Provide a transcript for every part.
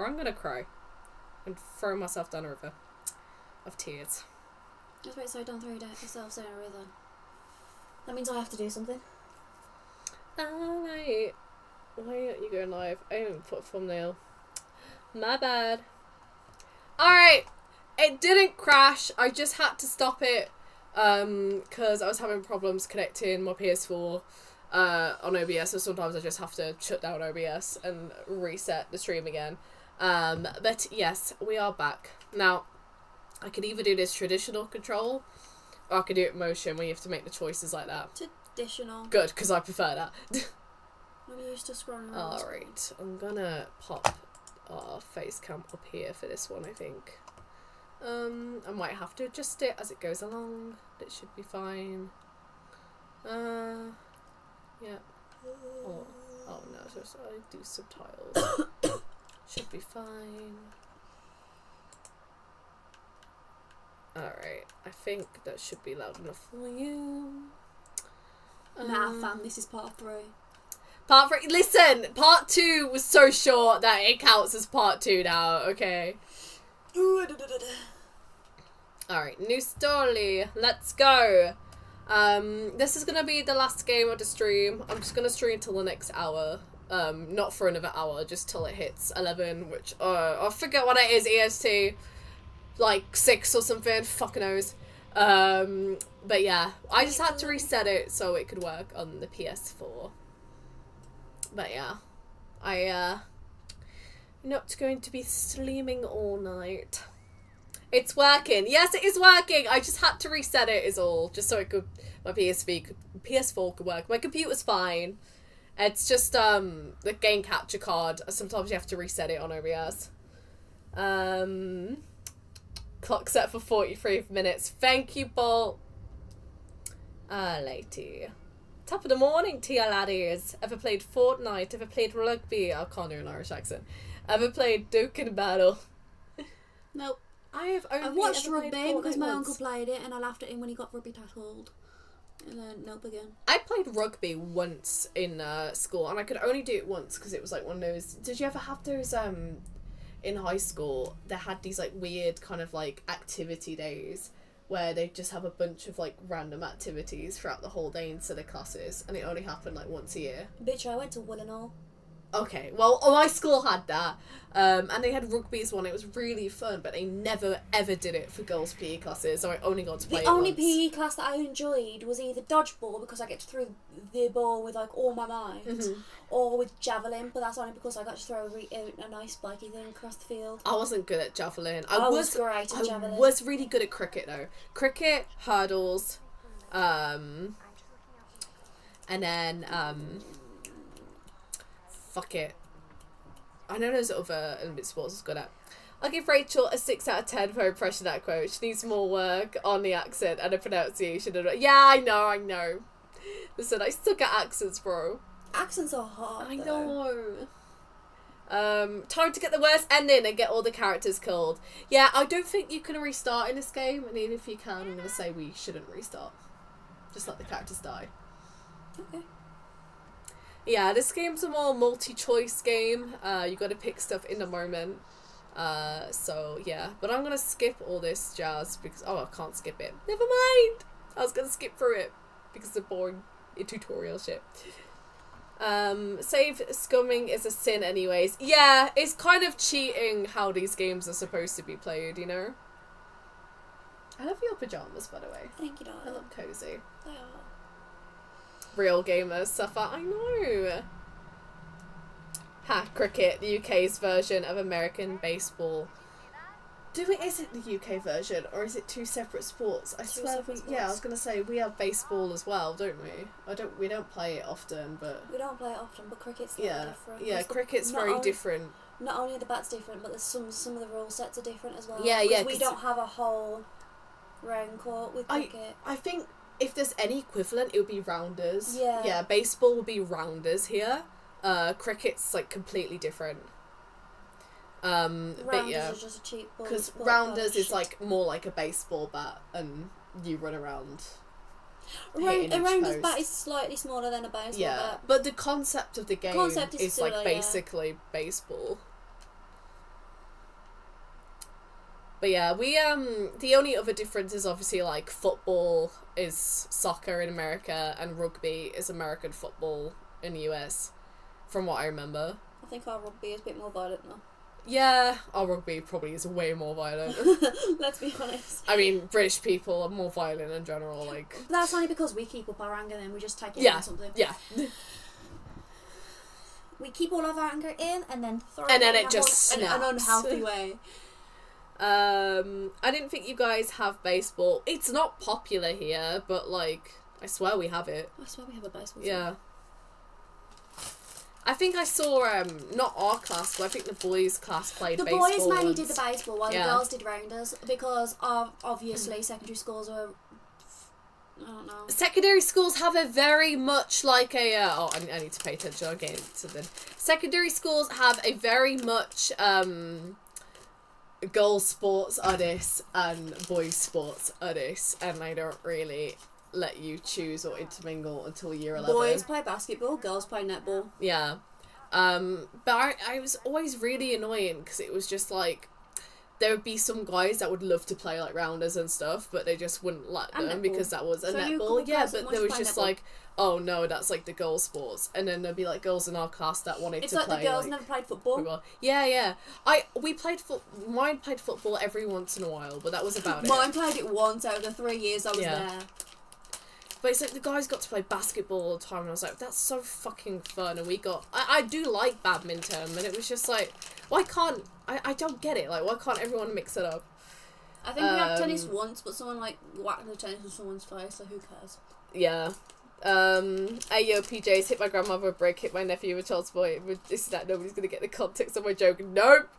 or I'm gonna cry and throw myself down a river of tears. Just wait, so don't throw yourself down a river. That means I have to do something. Alright. Why aren't you going live? I didn't put a thumbnail. My bad. Alright. It didn't crash. I just had to stop it because I was having problems connecting my PS4 on OBS, so sometimes I just have to shut down OBS and reset the stream again. But yes, we are back. Now, I could either do this traditional control or I could do it motion where you have to make the choices like that. Traditional. Good, because I prefer that. I'm used to scrolling around. Alright, I'm gonna pop our face cam up here for this one, I think. I might have to adjust it as it goes along. It should be fine. Yeah. Oh no, so I do subtitles. Should be fine. Alright, I think that should be loud enough for you. Nah, fam, this is part 3. Part 3. Listen, part 2 was so short that it counts as part 2 now, okay? Alright, new story. Let's go. This is gonna be the last game of the stream. I'm just gonna stream till the next hour. Not for another hour, just till it hits 11, which, I forget what it is, EST. Like 6 or something, fuck knows. But yeah, I just had to reset it so it could work on the PS4. But yeah, not going to be streaming all night. It's working. Yes, it is working. I just had to reset it is all, just so it could, my PS4 could work. My computer's fine. It's just the game capture card. Sometimes you have to reset it on OBS. Clock set for 43 minutes. Thank you, Bolt. Lady. Top of the morning to you laddies. Ever played Fortnite? Ever played rugby? I can't do an Irish accent. Ever played Duke in Battle? Nope. I've watched rugby because my uncle played it and I laughed at him when he got rugby tackled. And then nope again. I played rugby once in school and I could only do it once because it was like one of those... Did you ever have those... in high school, they had these like weird kind of like activity days where they just have a bunch of like random activities throughout the whole day instead of classes, and it only happened like once a year. Bitch, I went to Willenhall. Okay, well, my school had that, and they had rugby as one. It was really fun, but they never ever did it for girls' PE classes, so I only got to play it once. The only PE class that I enjoyed was either dodgeball, because I get to throw the ball with like all my might, or with javelin, but that's only because I got to throw a nice spiky thing across the field. I wasn't good at javelin. I was great at javelin. I was really good at cricket though. Cricket, hurdles, and then fuck it. I know there's other Olympic sports I was good at. I'll give Rachel a 6 out of 10 for her impression of that quote. She needs more work on the accent and the pronunciation. Yeah, I know. Listen, I suck at accents, bro. Accents are hard. I know. Time to get the worst ending and get all the characters killed. Yeah, I don't think you can restart in this game, and even if you can, I'm going to say we shouldn't restart. Just let the characters die. Okay. Yeah, this game's a more multi-choice game. You got to pick stuff in the moment. So yeah, but I'm gonna skip all this jazz because I can't skip it. Never mind. I was gonna skip through it because of boring tutorial shit. Save scumming is a sin, anyways. Yeah, it's kind of cheating how these games are supposed to be played. You know. I love your pajamas, by the way. Thank you, darling. They look cozy. They are. Real gamers suffer. I know. Ha, cricket, the UK's version of American baseball. Is it the UK version, or is it two separate sports? I swear, I was gonna say we have baseball as well, don't we? We don't play it often, but we don't play it often, but cricket's different. Yeah, cricket's very different. Not only are the bats different, but there's some of the rule sets are different as well. Yeah. We don't have a whole round court with cricket. I think if there's any equivalent, it would be rounders. Yeah. Yeah, baseball would be rounders here. Cricket's like completely different. But yeah, are just a cheap ball. because rounders is like more like a baseball bat, and you run around. A rounder's bat is slightly smaller than a baseball bat. But the concept of the game is similar, like basically baseball. But yeah, we the only other difference is obviously like football is soccer in America and rugby is American football in the US, from what I remember. I think our rugby is a bit more violent now. Yeah, our rugby probably is way more violent. Let's be honest. I mean, British people are more violent in general, like... But that's only because we keep up our anger and then we just take it on something. Yeah. We keep all of our anger in and then throw and it then in it just snaps. an unhealthy way. I didn't think you guys have baseball. It's not popular here, but like, I swear we have it. I swear we have a baseball Yeah. team. I think I saw, not our class, but I think the boys' class played the baseball. The boys mainly once. did the baseball while the girls did rounders because obviously secondary schools are... I don't know. Secondary schools have a very much like a... I need to pay attention again to them. Secondary schools have a very much girls' sports are this and boys' sports are this, and they don't really let you choose or intermingle until year 11. Boys play basketball, girls play netball. Yeah. But I was always really annoying because it was just like there would be some guys that would love to play like rounders and stuff, but they just wouldn't let them because that was a netball. Yeah, but there was just like, oh no, that's like the girls' sports, and then there'd be like girls in our class that wanted to play. It's like the girls never played football. Yeah. Mine played football every once in a while, but that was about it. Mine played it once out of the 3 years I was there. But it's like the guys got to play basketball all the time, and I was like, that's so fucking fun. And we got... I do like badminton, and it was just like, why can't... I don't get it. Like, why can't everyone mix it up? I think we had tennis once, but someone, like, whacked the tennis in someone's face, so who cares? Yeah. Hey, yo, PJs, hit my grandmother with a brick, hit my nephew with child's boy. This is that, nobody's going to get the context of my joke. Nope!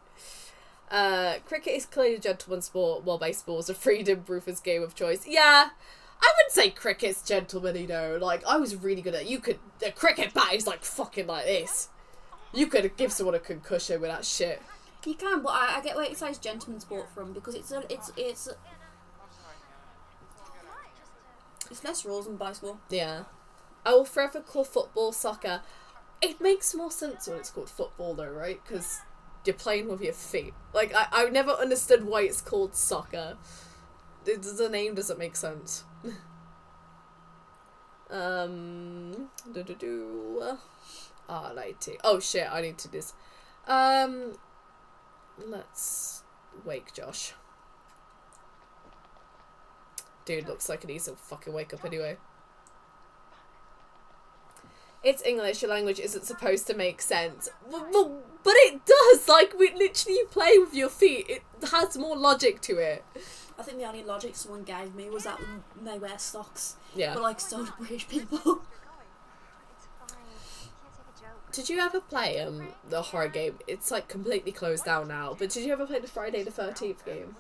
Cricket is clearly a gentleman's sport, while baseball is a freedom-proofer's game of choice. Yeah! I wouldn't say cricket's gentlemanly, though. Like, I was really good at it. The cricket bat is, like, fucking like this. You could give someone a concussion with that shit. You can, but I get where it says gentleman's sport from, because it's less rules than baseball. Yeah. I will forever call football soccer. It makes more sense when it's called football, though, right? Because you're playing with your feet. Like, I never understood why it's called soccer. The name doesn't make sense. Oh shit, I need to do this. Let's wake Josh. Dude looks like he needs to fucking wake up anyway. It's English, your language isn't supposed to make sense. But it does! Like, literally you play with your feet. It has more logic to it. I think the only logic someone gave me was that they wear socks. Yeah. But, like, so do British people. Did you ever play the horror game? It's, like, completely closed down now. But did you ever play the Friday the 13th game?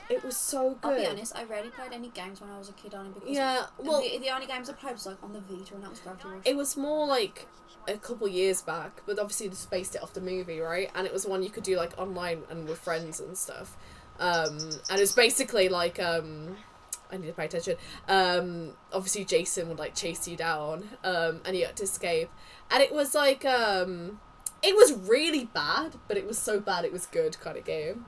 It was so good. I'll be honest, I rarely played any games when I was a kid on it because the only games I played was like on the Vita, and that was Gravity Rush. It was more like a couple years back, but obviously they spaced it off the movie, right? And it was one you could do like online and with friends and stuff. And it was basically like I need to pay attention. Obviously Jason would like chase you down, and you had to escape. And it was like it was really bad, but it was so bad it was good kind of game.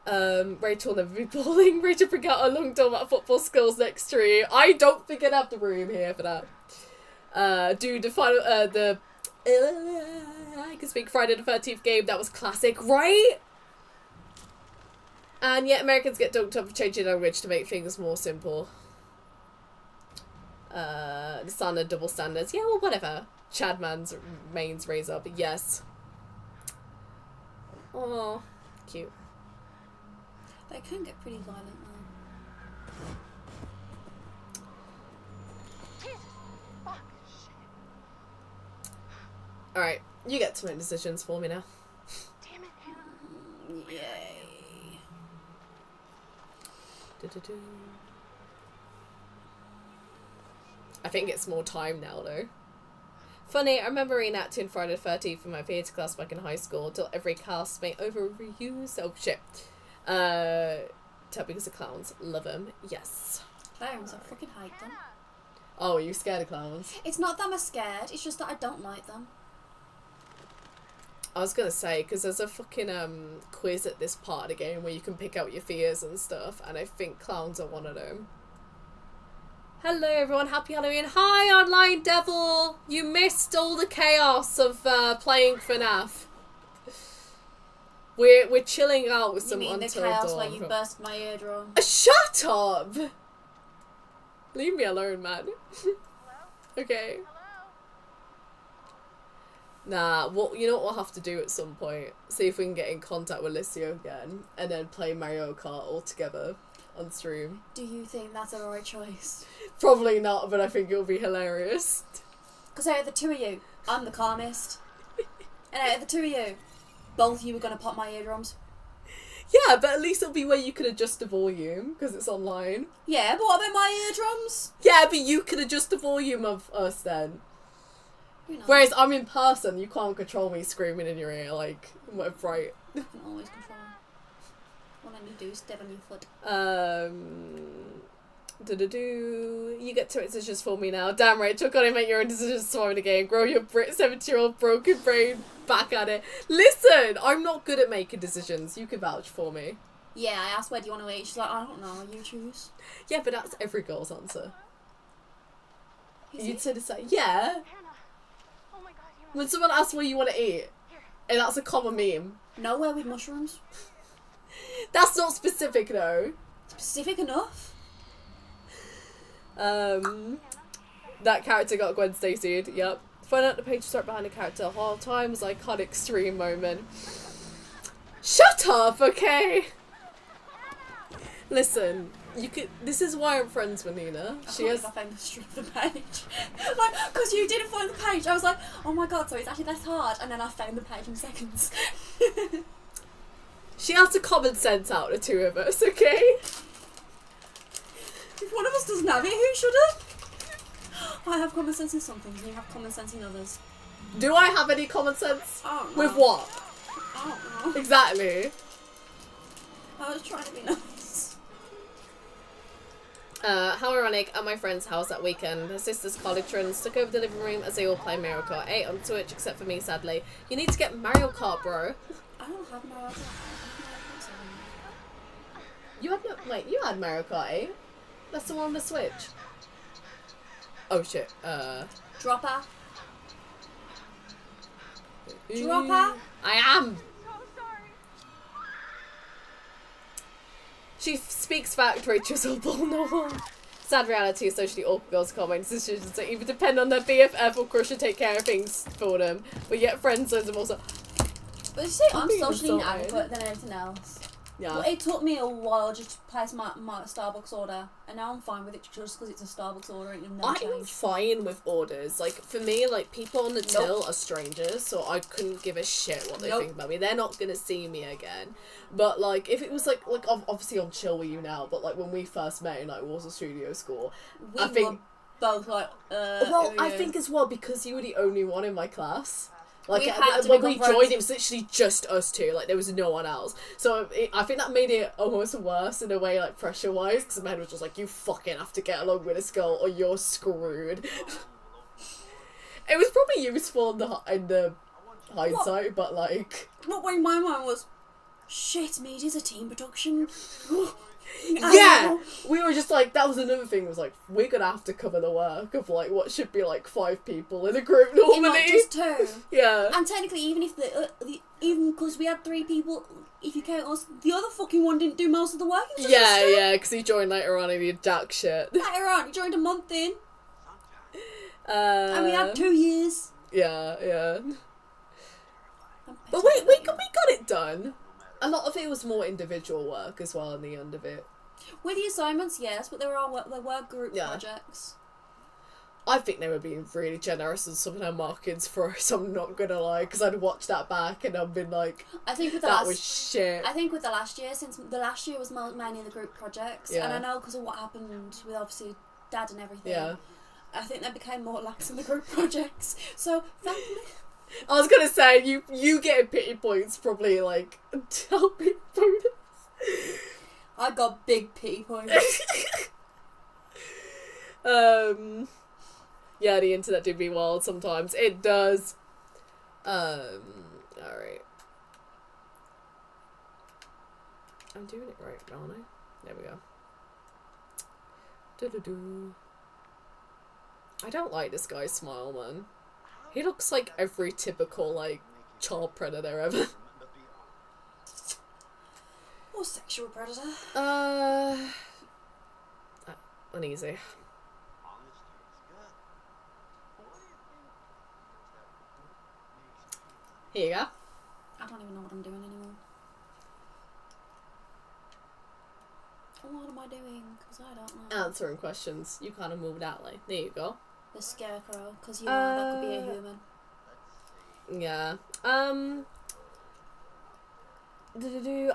Rachel will never be balling. Rachel forgot how long talking about football skills next to you. I don't think I'd have the room here for that. Dude, the final, I can speak Friday the 13th game, that was classic, right? And yet Americans get dunked up for changing language to make things more simple. The standard double standards. Yeah, well, whatever. Chadman's mains raise up, yes. Oh, cute. They can get pretty violent now. Alright, you get to make decisions for me now. Damn it. Yay. I think it's more time now, though. Funny, I remember reenacting Friday the 13th in my theatre class back in high school until every castmate overused. Oh shit. Because of clowns. Love them. Yes. Clowns, I fucking hate them. Oh, are you scared of clowns? It's not that I'm scared, it's just that I don't like them. I was gonna say, because there's a fucking quiz at this part of the game where you can pick out your fears and stuff, and I think clowns are one of them. Hello everyone, happy Halloween. Hi Online Devil! You missed all the chaos of playing FNAF. We're chilling out with some You mean Until the chaos Dawn. where you burst my eardrum? Shut up! Leave me alone, man. Okay. Nah, you know what we'll have to do at some point? See if we can get in contact with Licio again, and then play Mario Kart all together on stream. Do you think that's the right choice? Probably not, but I think it'll be hilarious. Because out of the two of you, I'm the calmest. And out of the two of you, both of you are going to pop my eardrums. Yeah, but at least it'll be where you can adjust the volume, because it's online. Yeah, but what about my eardrums? Yeah, but you can adjust the volume of us then. You know, Whereas I'm in person, you can't control me screaming in your ear, like, right. you can always control. All I need to do is step on your foot. You get to make decisions for me now. Damn, Rachel, gotta make your own decisions to survive in the game. Grow your 70-year-old broken brain back at it. Listen, I'm not good at making decisions. You can vouch for me. Yeah, I asked where do you want to eat. She's like, I don't know, you choose. Yeah, but that's every girl's answer. Is You'd it? say the same. Yeah. When someone asks what you want to eat, and that's a common meme. Nowhere with mushrooms. That's not specific though. Specific enough. That character got Gwen Stacy'd, yep. Find out the page start behind the character. Whole time was iconic stream moment. Shut up, okay? Listen, this is why I'm friends with Nina. She has. I found the stream of the page. Like, because you didn't find the page. I was like, oh my god, so it's actually that hard. And then I found the page in seconds. She has the common sense out of the two of us, okay? If one of us doesn't have it, who should have? I have common sense in some things, and you have common sense in others. Do I have any common sense? I don't know. With what? I don't know. Exactly. I was trying to be nice. How ironic, at my friend's house that weekend, her sister's college friends took over the living room as they all play Mario Kart 8 on Twitch, except for me, sadly. You need to get Mario Kart, bro. I don't have Mario Kart. You had Mario Kart 8? That's the one on the Switch. Oh shit, Dropper. Dropper? Dropper? I am! She speaks fact, Rachel's all vulnerable. Sad reality is socially awkward girls can't make decisions that either depend on their BFF or crush to take care of things for them, but yet friend zones them also. But you see, I'm being socially insulted. inadequate than anything else. Yeah. But it took me a while just to place my Starbucks order, and now I'm fine with it just because it's a Starbucks order and no I'm change. fine with orders. Like, for me, like, people on the till are strangers, so I couldn't give a shit what they think about me. They're not gonna see me again. But, like, if it was, like, obviously I'm chill with you now, but, like, when we first met in, like, Warsaw Studio School, We I think... were both like, Well, I think as well, because you were the only one in my class. Like, We had to when we become joined, friends. it was literally just us two. Like, there was no one else. So, I think that made it almost worse in a way, like, pressure-wise, because the man was just like, you fucking have to get along with this girl or you're screwed. It was probably useful in the hindsight, but, like... What way my mind was, shit, media's a team production. Yeah! We were just like, that was another thing, was like, we're gonna have to cover the work of, like, what should be, like, 5 people in a group normally. In like just 2. Yeah. And technically, even if even because we had 3 people, if you count us, the other fucking one didn't do most of the work. It was just us two. Yeah, because he joined later on and he did jack shit. Later on, he joined a month in, and we And had 2 years. Yeah. But we got it done. A lot of it was more individual work as well in the end of it. With the assignments, yes, but there were group projects. I think they were being really generous in some of their markings for us, I'm not gonna lie, because I'd watched that back and I've been like, I think with was shit. I think with the last year, since the last year was mainly the group projects, and I know because of what happened with obviously Dad and everything, I think they became more lax in the group projects. So thankfully, I was gonna say you getting pity points probably like helping bonus. I got big pity points. Yeah, the internet do be wild sometimes. It does. Alright. I'm doing it right, aren't I? There we go. Do-do-do. I don't like this guy's smile, man. He looks like every typical, like, child predator ever. Or sexual predator. Uneasy. Here you go. I don't even know what I'm doing anymore. What am I doing? Because I don't know. Answering questions. You kind of moved out, like, there you go. The scarecrow, because you know that could be a human. Yeah.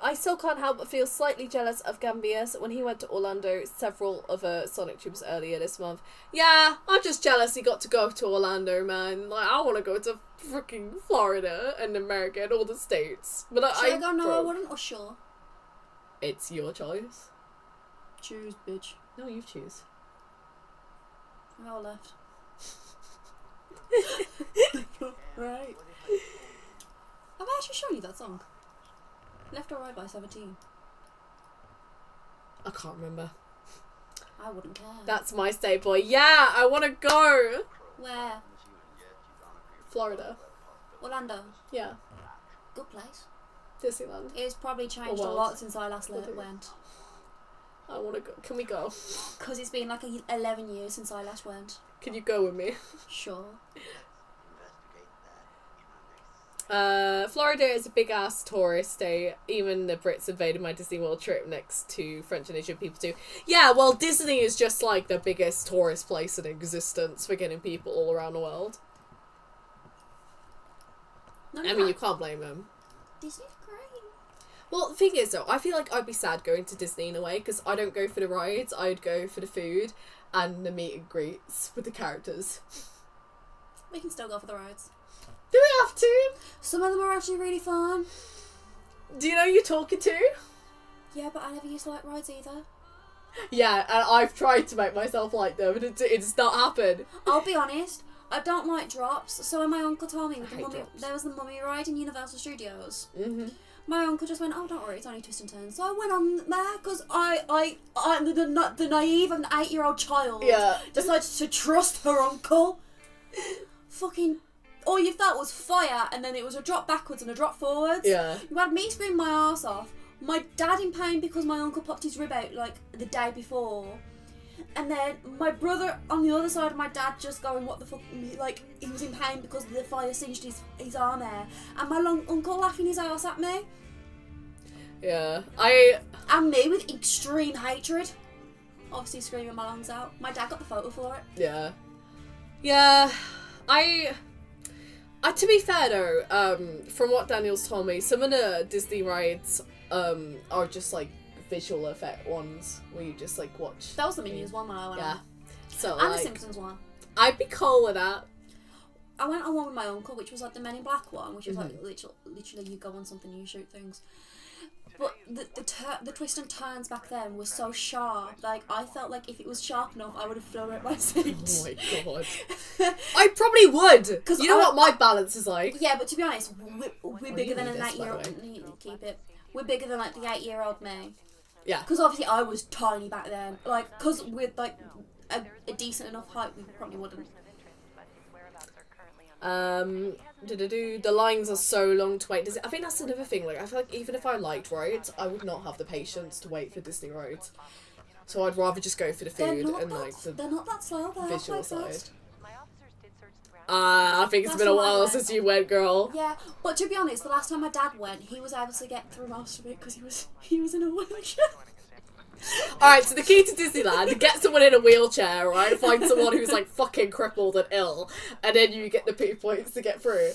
I still can't help but feel slightly jealous of Gambius when he went to Orlando, several other Sonic Troopers earlier this month. Yeah, I'm just jealous he got to go to Orlando, man. Like, I want to go to freaking Florida and America and all the states. But Should I go? No, I wouldn't, or sure? It's your choice. Choose, bitch. No, you choose. We all left. Right. Have I actually shown you that song? Left or Right by 17. I can't remember. I wouldn't care. That's my state, boy. Yeah, I want to go. Where? Florida. Orlando. Yeah. Good place. Disneyland. It's probably changed a World. lot since I last went. I want to go. Can we go? Because it's been like 11 years since I last went. Can you go with me? Sure. Florida is a big ass tourist state. Even the Brits invaded my Disney World trip next to French and Asian people too. Yeah, well, Disney is just like the biggest tourist place in existence for getting people all around the world. I mean, you can't blame them. Disney's great. Well, the thing is though, I feel like I'd be sad going to Disney in a way because I don't go for the rides. I'd go for the food and the meet and greets with the characters. We can still go for the rides. Do we have to? Some of them are actually really fun. Do you know who you're talking to? Yeah, but I never used to like rides either. Yeah, and I've tried to make myself like them, and it's not happened. I'll be honest, I don't like drops. So when my uncle told me drops. there was the Mummy ride in Universal Studios, Mm-hmm. my uncle just went, "Oh, don't worry, it's only twist and turns." So I went on there because I'm the naive and 8-year-old child. Yeah. Decided to trust her uncle. Fucking. All you felt was fire, and then it was a drop backwards and a drop forwards. Yeah. You had me screaming my arse off. My dad in pain because my uncle popped his rib out like the day before. And then my brother on the other side of my dad just going, what the fuck, like, he was in pain because the fire singed his arm there. And my uncle laughing his ass at me. Yeah. And me with extreme hatred. Obviously screaming my lungs out. My dad got the photo for it. Yeah. Yeah. To be fair though, from what Daniel's told me, some of the Disney rides are just like visual effect ones where you just like watch. That was the Minions one when I went on. So And like, the Simpsons one. I'd be cool with that. I went on one with my uncle, which was like the Men in Black one, which was like literally you go on something and you shoot things. But the twist and turns back then were so sharp. Like I felt like if it was sharp enough, I would have flown at my seat. Oh my god. I probably would. 'Cause you know what my balance is like. Yeah, but to be honest, we're bigger than an this, by the 8-year-old. Keep it. We're bigger than like the 8-year-old me. Yeah. Because obviously I was tiny back then. Like, because with like a decent enough height, we probably wouldn't. The lines are so long to wait. I think that's another thing. Like, I feel like even if I liked rides, I would not have the patience to wait for Disney rides. So I'd rather just go for the food and like they're not that slow. They're visual quite side. fast. I think it's That's been a why I while went. since you went, girl. Yeah, but to be honest, the last time my dad went, he was able to get through most of it because he was in a wheelchair. Alright, so the key to Disneyland, get someone in a wheelchair, right? Find someone who's like fucking crippled and ill, and then you get the P points to get through.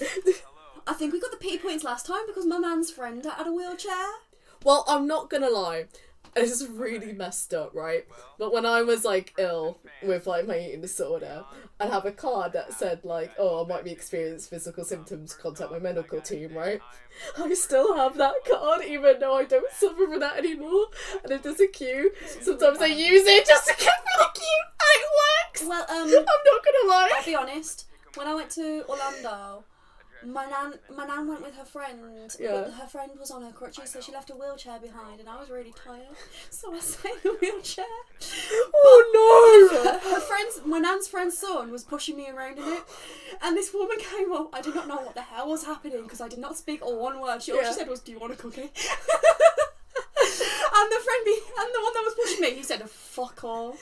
I think we got the P points last time because my man's friend had a wheelchair. Well, I'm not gonna lie. This is really messed up, right? But when I was like ill with like my eating disorder, I'd have a card that said like, oh, I might be experiencing physical symptoms, contact my medical team, right? I still have that card even though I don't suffer from that anymore. And if there's a queue, sometimes I use it just to get through the queue and it works! Well, I'm not gonna lie. I'll be honest. When I went to Orlando, my nan went with her friend. Yeah. But her friend was on her crutches, so she left a wheelchair behind, and I was really tired, so I sat in the wheelchair. Oh no! My nan's friend's son was pushing me around in it, and this woman came up. I did not know what the hell was happening because I did not speak one word. All she said was, "Do you want a cookie?" And the one that was pushing me, he said, "Fuck off."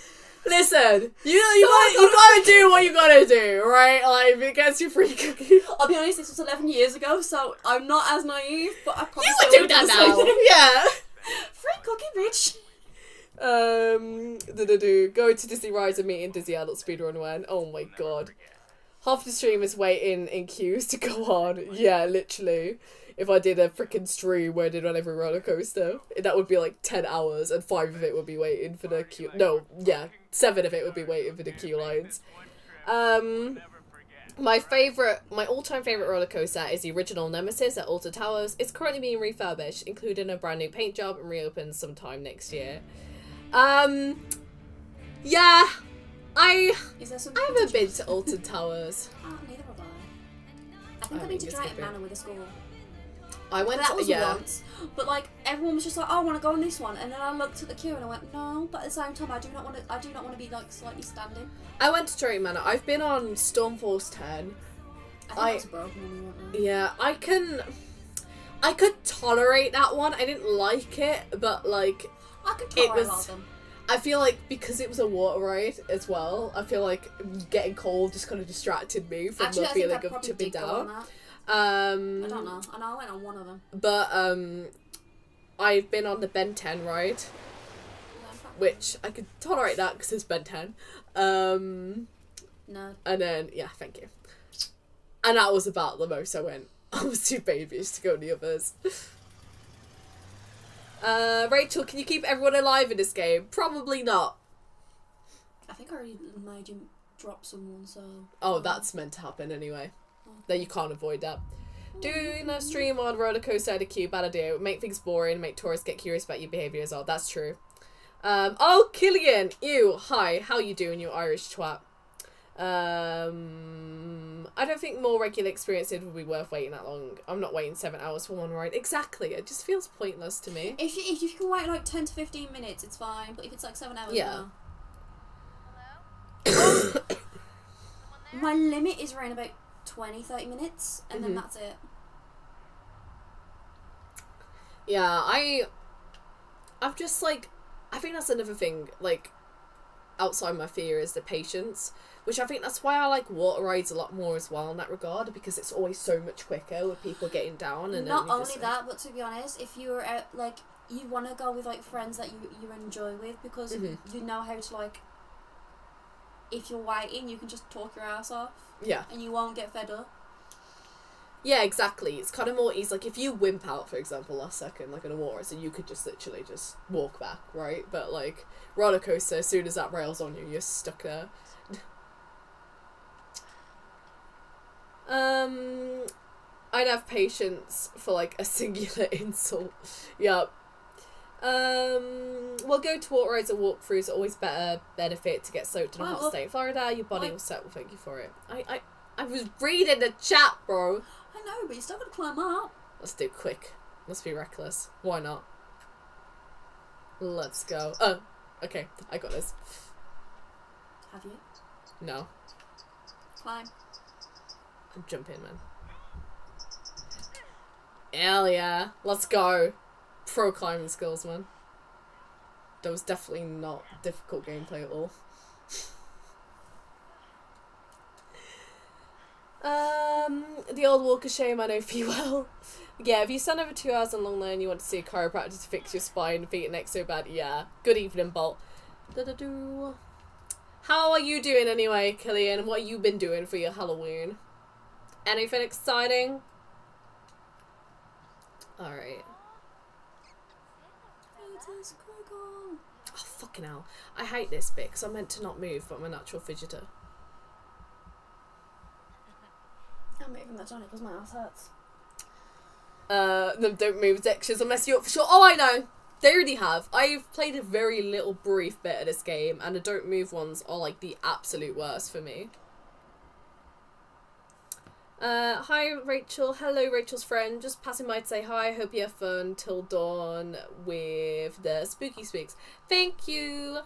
Listen, you gotta do what you gotta do, right? Like, if it gets you free cookie. I'll be honest, this was 11 years ago, so I'm not as naive, but I probably You still would do would that the same now. thing. Yeah. Free cookie, bitch. Go to Disney Rides and meeting Disney Adult Speedrun when. Oh my god. Half the stream is waiting in queues to go on. Yeah, literally. If I did a freaking stream where I did on every roller coaster, that would be like 10 hours and 5 of it would be waiting for the queue. No, yeah, 7 of it would be waiting for the queue lines. My all-time favourite roller coaster is the original Nemesis at Alta Towers. It's currently being refurbished, including a brand new paint job, and reopens sometime next year. Yeah, I haven't been to Alta Towers. Neither have I. I think I've been to Drayton Manor with a school. I went that was yeah. once, but like everyone was just like, "Oh, I want to go on this one," and then I looked at the queue and I went, "No," but at the same time, I do not want to be like slightly standing. I went to Drayton Manor. I've been on Stormforce 10. I think that's a broken one, wasn't it? Yeah, I could tolerate that one. I didn't like it, but like I could tolerate was- a lot of them. I feel like because it was a water ride as well, I feel like getting cold just kind of distracted me from Actually, the I think feeling I'd of probably tipping did go on down. that. I I don't know. I know I went on one of them. But I've been on the Ben 10 ride, which I could tolerate that because it's Ben 10. No. And then yeah, thank you. And that was about the most I went. I was too babyish to go on the others. Rachel, can you keep everyone alive in this game? Probably not. I think I already made you drop someone, so... Oh, that's meant to happen anyway. Then you can't avoid that. Doing a stream on roller coaster at a queue, bad idea. It would make things boring, make tourists get curious about your behaviour as well. That's true. Oh, Killian! Ew, hi, how you doing, you Irish twat? I don't think more regular experiences would be worth waiting that long. I'm not waiting 7 hours for one ride. Exactly, it just feels pointless to me. If you can wait like 10 to 15 minutes, it's fine. But if it's like 7 hours, Yeah. no. My limit is around about 20-30 minutes, and then that's it. Yeah, I'm just like, I think that's another thing, like, outside my fear is the patience, which I think that's why I like water rides a lot more as well in that regard, because it's always so much quicker with people getting down. And not then only that, but to be honest, if you're out, like, you want to go with like friends that you enjoy with, because you know how to, like, if you're waiting, you can just talk your ass off. Yeah. And you won't get fed up. Yeah, exactly. It's kind of more easy. Like, if you wimp out, for example, last second, like in a water, so you could just literally just walk back, right? But, like, roller coaster, as soon as that rail's on you, you're stuck there. I'd have patience for, like, a singular insult. Yup. We'll go to water rides and walkthroughs. Always better benefit to get soaked in a hot state. Florida, your body will settle. Thank you for it. I was reading the chat, bro. I know, but you still gotta climb up. Let's do it quick. Let's be reckless. Why not? Let's go. Oh, okay. I got this. Have you? No. Climb. Jump in, man. Hell yeah. Let's go. Pro climbing skills, man. That was definitely not difficult gameplay at all. The old walk of shame, I know for you well. Yeah, if you spend over 2 hours on long line and you want to see a chiropractor to fix your spine, feet and neck so bad, yeah. Good evening, Bolt. How are you doing anyway, Killian? What have you been doing for your Halloween? Anything exciting? Alright. Oh, fucking hell. I hate this bit because I'm meant to not move, but I'm a natural fidgeter. I'm moving that on it because my ass hurts. Don't move textures, I'll mess you up for sure. Oh, I know. They already have. I've played a very little brief bit of this game, and the don't move ones are like the absolute worst for me. Hi Rachel, hello Rachel's friend, just passing by to say hi, hope you have fun till dawn with the Spooky Speaks. Thank you!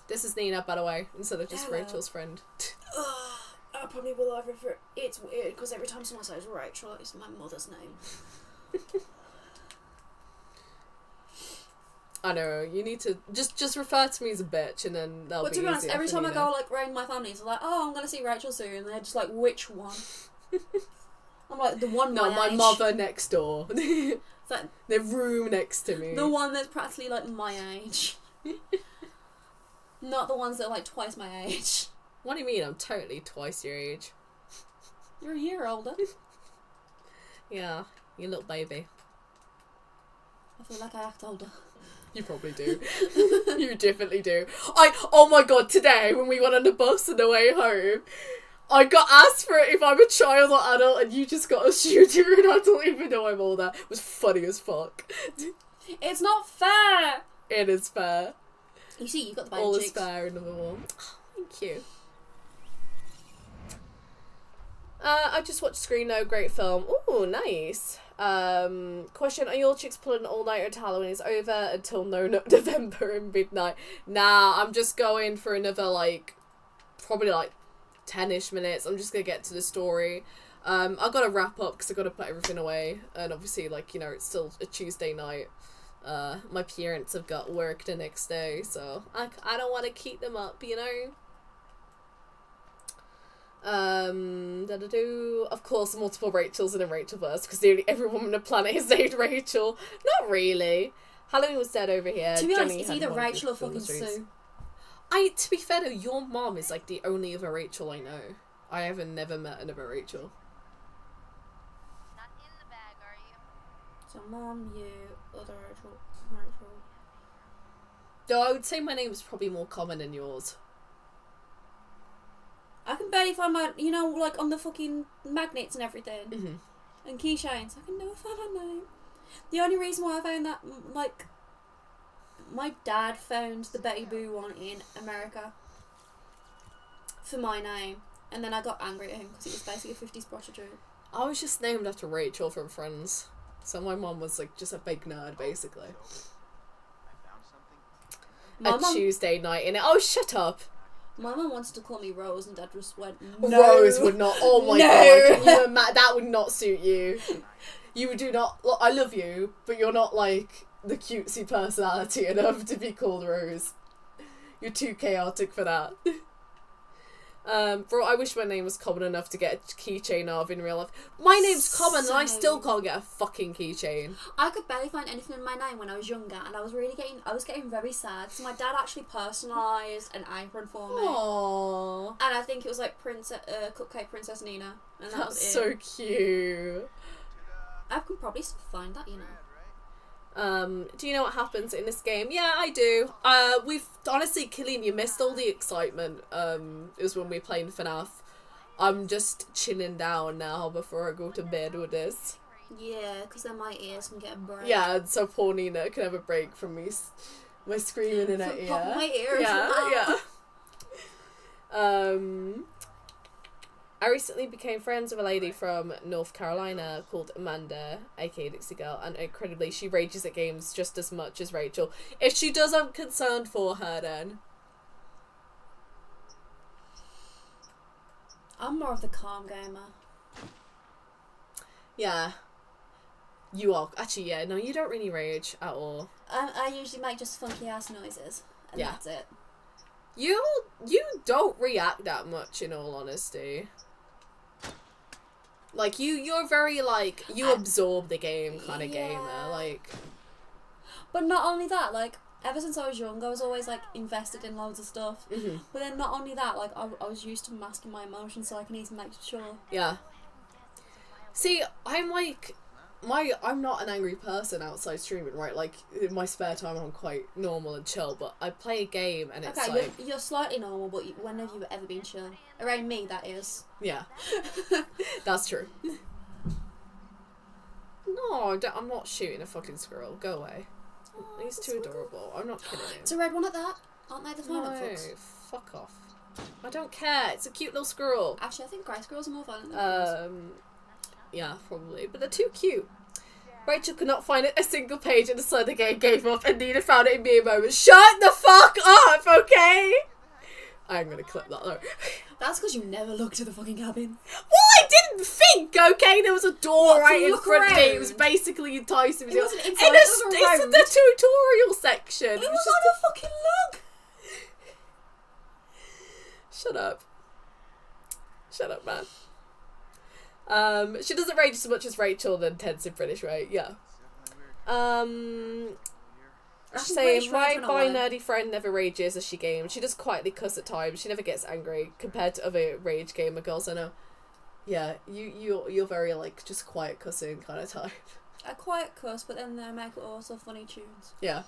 This is Nina, by the way, instead of just Hello. Rachel's friend. I probably will over for it's weird because every time someone says Rachel, it's my mother's name. I know, you need to just refer to me as a bitch and then that'll But be to be honest, easier every for time I Nina. go like round my family, it's like, oh, I'm gonna see Rachel soon, and they're just like, which one? I'm like the one. No, my age. mother next door. It's like The room next to me. the one that's practically like my age. Not the ones that are like twice my age. What do you mean? I'm totally twice your age. You're a year older. Yeah, you little baby. I feel like I act older. You probably do. You definitely do. Oh my god, today when we went on the bus on the way home, I got asked for it if I'm a child or adult and you just got assumed you're an adult even though I'm older. It was funny as fuck. It's not fair. It is fair. You see, you got the All bad is cheeks. fair in the world. Thank you. I just watched Screen No, great film. Ooh, nice. Question, are your chicks pulling an all-nighter to Halloween is over until November and midnight? Nah, I'm just going for another, like, probably, like, 10-ish minutes. I'm just gonna get to the story. I've got to wrap up because I've got to put everything away. And obviously, like, you know, it's still a Tuesday night. My parents have got work the next day, so I don't want to keep them up, you know? Of course, multiple Rachels in a Rachelverse, because nearly every woman on the planet is named Rachel. Not really. Halloween was dead over here. To be honest, Jenny it's had either one Rachel or good film fucking series. Sue. To be fair though, your mom is like the only other Rachel I know. I haven't never met another Rachel. Not in the bag, are you? So mom, you, other Rachel. Though I would say my name is probably more common than yours. I can barely find my, you know, like on the fucking magnets and everything. Mm-hmm. And keychains. I can never find my name. The only reason why I found that, like, my dad found the Betty Boo one in America for my name. And then I got angry at him because it was basically a 50s prostitute. I was just named after Rachel from Friends. So my mom was like just a big nerd basically. My A mum, Tuesday night in it. Oh, shut up. my mum wanted to call me Rose and dad just went, Rose would not. Oh my No. god. Can you that would not suit you. You would do not. Look, I love you, but you're not like the cutesy personality enough to be called Rose. You're too chaotic for that. Bro, I wish my name was common enough to get a keychain of in real life. My name's common and I still can't get a fucking keychain. I could barely find anything in my name when I was younger, and I was getting very sad. So my dad actually personalised an apron for me. Aww. And I think it was like Cupcake Princess Nina, and that That's was it. so cute. I can probably still find that, you know. Do you know what happens in this game? Yeah, I do. We've honestly, Killian, you missed all the excitement. It was when we were playing FNAF. I'm just chilling down now before I go to bed with this. Yeah, because then my ears can get a break. Yeah, and so poor Nina can have a break from me, my screaming in her From ear. popping my ears Yeah, out. yeah. I recently became friends with a lady from North Carolina called Amanda, aka Dixie Girl, and incredibly, she rages at games just as much as Rachel. If she does, I'm concerned for her then. I'm more of the calm gamer. Yeah. You are. Actually, yeah, no, you don't really rage at all. I usually make just funky ass noises, and Yeah. that's it. You don't react that much, in all honesty. Like, you're very, like, you absorb the game kind of gamer, Yeah. like... But not only that, like, ever since I was young, I was always, like, invested in loads of stuff. Mhm. But then not only that, like, I was used to masking my emotions so I can easily make sure. Yeah. See, I'm like... I'm not an angry person outside streaming, right? Like, in my spare time, I'm quite normal and chill, but I play a game and it's Okay, like... you're slightly normal, but when have you ever been chill? Around me, that is. Yeah. That's true. No, I'm not shooting a fucking squirrel. Go away. He's too adorable. I'm not kidding you. It's a red one at that. Aren't they the fun No, fucks? fuck off. I don't care. It's a cute little squirrel. Actually, I think grey squirrels are more violent than girls. Yeah, probably. But they're too cute. Rachel could not find a single page and decided the game gave up, and Nina found it in mere moments. Shut the fuck up, okay? I'm gonna clip that though. That's because you never looked at the fucking cabin. Well, I didn't think, okay? There was a door right in look front of me. It around? was basically enticing me. It wasn't inside, And it was it's in around. the tutorial section. It was on a fucking log. Shut up. Shut up, man. She doesn't rage as much as Rachel than tends in British, right? Yeah. She's saying, my nerdy friend never rages as she games. She does quietly cuss at times. She never gets angry compared to other rage gamer girls I know. Yeah, you're very like just quiet cussing kind of type. A quiet cuss, but then they make also funny tunes. Yeah.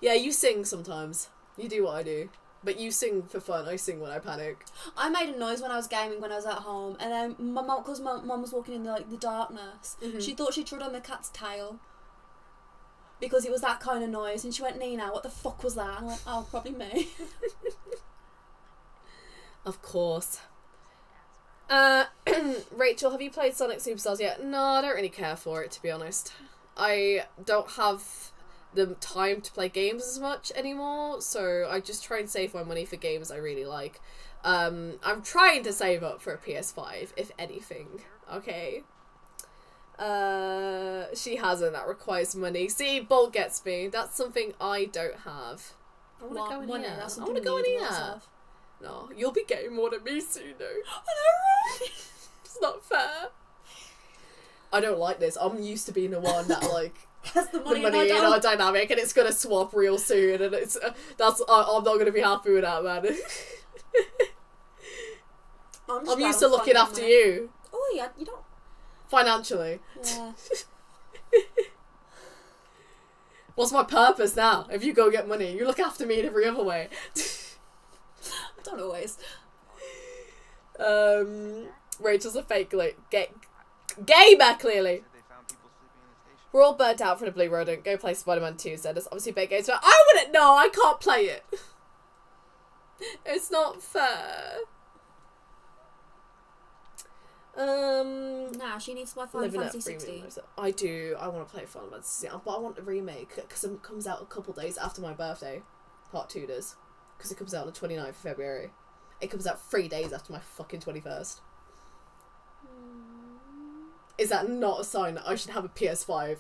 Yeah, you sing sometimes. You do what I do. But you sing for fun. I sing when I panic. I made a noise when I was gaming when I was at home, and then my mum, because my mum was walking in the darkness, she thought she trod on the cat's tail. Because it was that kind of noise, and she went, Nina, what the fuck was that? And I went, oh, probably me. Of course. Rachel, have you played Sonic Superstars yet? No, I don't really care for it, to be honest. I don't have the time to play games as much anymore, so I just try and save my money for games I really like. I'm trying to save up for a PS5, if anything, okay? She hasn't. That requires money. See, Bolt gets me. That's something I don't have. I want to go in Money, here. that's I want to something go in you need here. to yourself. No, you'll be getting more than me soon, though. I know, right? It's not fair. I don't like this. I'm used to being the one that like Has the the money, money in in our our dynamic, and it's gonna swap real soon, and it's I'm not gonna be happy with that, man. I'm used to looking after you Oh yeah, you don't. financially. Yeah. What's my purpose now? If you go get money, you look after me in every other way. Don't always. Rachel's a fake gamer, clearly. We're all burnt out from the Blue Rodent. Go play Spider-Man 2, said it's obviously big games, but I wouldn't know. I can't play it. It's not fair. Nah, she needs to buy Final Living Fantasy at 16. I do. I want to play Final Fantasy 16, but I want the remake because it comes out a couple days after my birthday. Part 2 does. Because it comes out on the 29th of February. It comes out 3 days after my fucking 21st. Is that not a sign that I should have a PS5?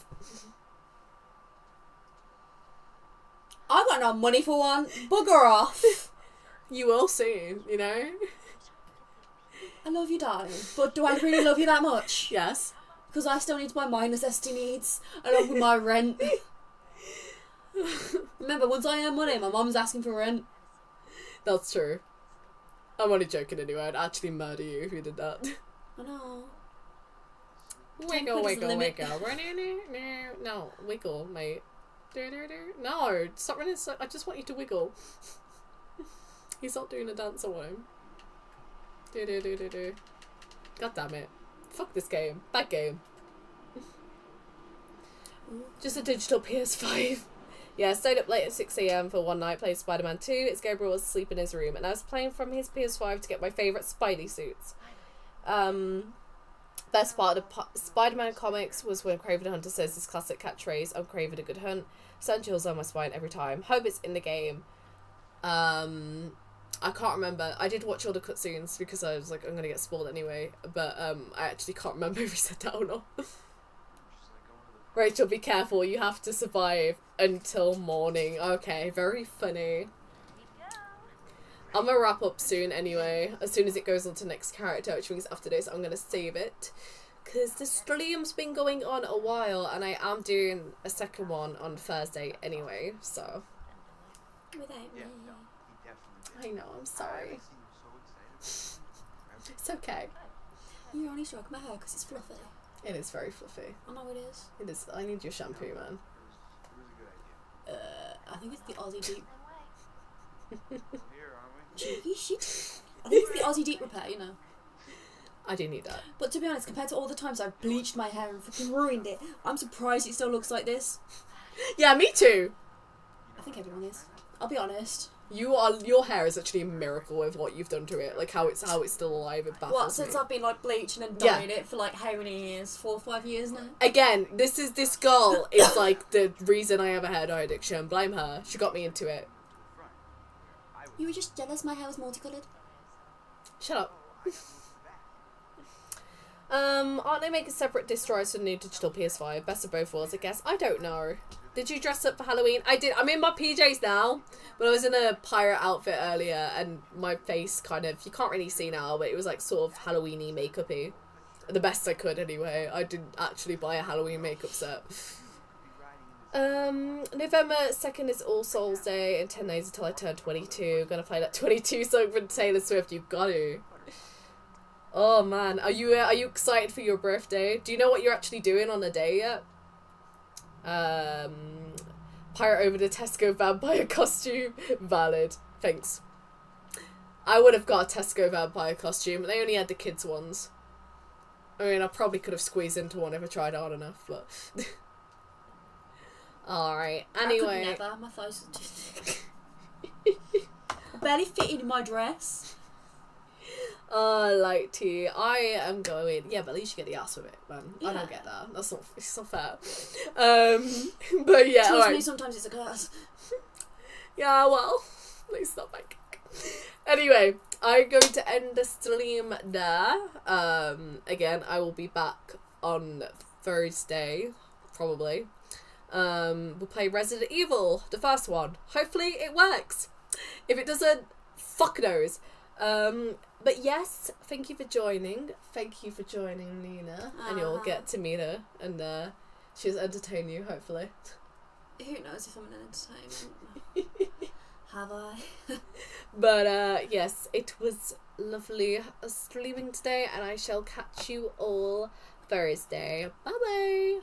I got no money for one. Bugger off. You will soon, you know? I love you, darling, but do I really love you that much? Yes. Because I still need to buy my necessity needs along with my rent. Remember, once I earn money, my mum's asking for rent. That's true. I'm only joking anyway. I'd actually murder you if you did that. I know. Wiggle, 10 quid is the wiggle, limit. wiggle. No, wiggle, mate. No, stop running. I just want you to wiggle. He's not doing a dance, I want him. God damn it. Fuck this game. Bad game. Just a digital PS5. Yeah, stayed up late at 6 AM for one night, played Spider-Man 2. It's Gabriel was asleep in his room, and I was playing from his PS5 to get my favourite Spidey suits. Best part of the Spider-Man comics was when Kraven the Hunter says his classic catchphrase, I'm Kraven a good hunt. Sent chills on my spine every time. Hope it's in the game. I can't remember. I did watch all the cutscenes because I was like, I'm gonna get spoiled anyway. But I actually can't remember if he said that or not. Rachel, be careful. You have to survive until morning. Okay, very funny. I'm gonna wrap up soon anyway. As soon as it goes on to next character, which means after this, I'm gonna save it. Because the stream's been going on a while, and I am doing a second one on Thursday anyway, so. Without me. I know, I'm sorry. It's okay. You only stroke my hair because it's fluffy. It is very fluffy. I know it is. It is. I need your shampoo, man. I think it's the Aussie Deep. Cheeky shit. I think it's the Aussie Deep Repair, you know. I do need that. But to be honest, compared to all the times I've bleached my hair and fucking ruined it, I'm surprised it still looks like this. Yeah, me too. I think everyone is. I'll be honest. Your hair is actually a miracle with what you've done to it. Like how it's still alive. It baffles What, since me. I've been like bleaching and Yeah. dyeing it for like how many years? 4 or 5 years now? Again, this girl is like the reason I have a hair dye addiction. Blame her. She got me into it. You were just jealous my hair was multicoloured? Shut up. Aren't they making separate disc drives for the new digital PS5? Best of both worlds, I guess. I don't know. Did you dress up for Halloween? I did. I'm in my PJs now, but I was in a pirate outfit earlier, and my face kind of, you can't really see now, but it was like sort of Halloween-y makeup-y. The best I could, anyway. I didn't actually buy a Halloween makeup set. November 2nd is All Souls Day, in 10 days until I turn 22. Gonna play that 22 song from Taylor Swift. You got to. Oh man, are you excited for your birthday? Do you know what you're actually doing on the day yet? Pirate over the Tesco vampire costume. Valid. Thanks. I would have got a Tesco vampire costume, but they only had the kids ones. I mean, I probably could have squeezed into one if I tried hard enough, but... Alright, anyway. I could never. My thighs are too thick. I barely fit in my dress. Light tea. I am going. Yeah, but at least you get the ass with it, man. I Yeah. don't get that. It's not fair. But yeah, Trust alright. me, sometimes it's a curse. Yeah, well, at least not my cake. Anyway, I'm going to end the stream there. Again, I will be back on Thursday, probably. We'll play Resident Evil, the first one. Hopefully it works. If it doesn't, fuck knows. But yes, thank you for joining. Thank you for joining, Nina. And you'll get to meet her, and she'll entertain you, hopefully. Who knows if I'm an entertainment? Have I? But yes, it was lovely streaming today, and I shall catch you all Thursday. Bye bye.